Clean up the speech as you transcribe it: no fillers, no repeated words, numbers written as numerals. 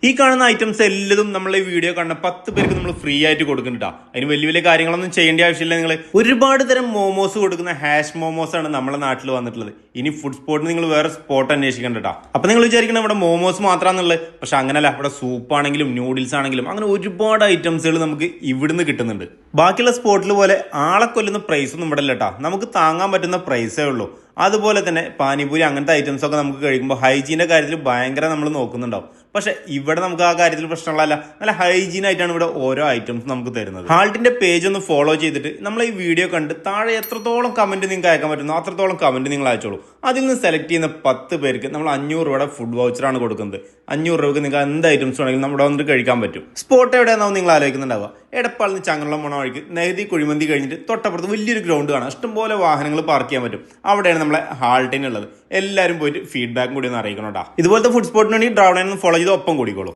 ഈ കാണുന്ന ഐറ്റംസ് എല്ലതും നമ്മൾ ഈ വീഡിയോ കാണുന്ന 10 പേർക്ക് നമ്മൾ ഫ്രീ ആയിട്ട് കൊടുക്കുന്നുണ്ടാ. അതിന് വലിയ വലിയ കാര്യങ്ങളൊന്നും ചെയ്യേണ്ട ആവശ്യമില്ല. നിങ്ങൾ ഒരുപാട് തരം മോമോസ് കൊടുക്കുന്ന ഹാഷ് മോമോസ് ആണ് നമ്മുടെ നാട്ടിൽ വന്നിട്ടുള്ളത്. ഇനി ഫുഡ് സ്പോട്ടിന് നിങ്ങൾ വേറെ സ്പോട്ട് അന്വേഷിക്കണ്ടാ. അപ്പൊ നിങ്ങൾ വിചാരിക്കണം ഇവിടെ മോമോസ് മാത്രമാണെന്നുള്ളത്. പക്ഷെ അങ്ങനല്ല, ഇവിടെ സൂപ്പ് ആണെങ്കിലും നൂഡിൽസ് ആണെങ്കിലും അങ്ങനെ ഒരുപാട് ഐറ്റംസുകൾ നമുക്ക് ഇവിടുന്ന് കിട്ടുന്നുണ്ട്. ബാക്കിയുള്ള സ്പോട്ടിൽ പോലെ ആളെ കൊല്ലുന്ന പ്രൈസ് ഒന്നും ഇവിടെ ഇല്ലട്ടാ. നമുക്ക് താങ്ങാൻ പറ്റുന്ന പ്രൈസേ ഉള്ളൂ. അതുപോലെ തന്നെ പാനിപൂരി അങ്ങനത്തെ ഐറ്റംസ് ഒക്കെ നമുക്ക് കഴിക്കുമ്പോൾ ഹൈജീന്റെ കാര്യത്തിൽ ഭയങ്കര നമ്മൾ നോക്കുന്നുണ്ടാവും. പക്ഷെ ഇവിടെ നമുക്ക് ആ കാര്യത്തിൽ പ്രശ്നമുള്ളതല്ല. നല്ല ഹൈജീൻ ആയിട്ടാണ് ഇവിടെ ഓരോ ഐറ്റംസ് നമുക്ക് തരുന്നത്. ഹാൾട്ടിന്റെ പേജ് ഒന്ന് ഫോളോ ചെയ്തിട്ട് നമ്മൾ ഈ വീഡിയോ കണ്ട് താഴെ എത്രത്തോളം കമന്റ് നിങ്ങൾക്ക് അയക്കാൻ പറ്റുന്നു അത്രത്തോളം കമന്റ് നിങ്ങൾ അയച്ചോളൂ. അതിൽ നിന്ന് സെലക്ട് ചെയ്യുന്ന 10 പേർക്ക് നമ്മൾ 500 രൂപയുടെ ഫുഡ് വൗച്ചറാണ് കൊടുക്കുന്നത്. 500 രൂപയ്ക്ക് നിങ്ങൾക്ക് എന്ത് ഐറ്റംസ് വേണമെങ്കിലും നമ്മുടെ വന്നിട്ട് കഴിക്കാൻ പറ്റും. സ്പോട്ട് എവിടെയാണെന്നാവും നിങ്ങൾ ആലോചിക്കുന്നുണ്ടാവുക. എടപ്പാളിൽ നിന്ന് ചങ്ങളം പോണ വഴിക്ക് നെഹദി കുഴിമന്തി കഴിഞ്ഞിട്ട് തൊട്ടപ്പുറത്ത് വലിയൊരു ഗ്രൗണ്ട് കാണാം. ഇഷ്ടംപോലെ വാഹനങ്ങൾ പാർക്ക് ചെയ്യാൻ പറ്റും. അവിടെയാണ് നമ്മളെ ഹാൾട്ടിനുള്ളത്. എല്ലാവരും പോയിട്ട് ഫീഡ്ബാക്കും കൂടി ഒന്ന് അറിയിക്കണം കേട്ടോ. ഇതുപോലത്തെ ഫുഡ് സ്പോട്ടിന് വേണ്ടി ഡ്രൗൺ ഫോളോ ചെയ്ത് ഒപ്പം കൂടിക്കോളൂ.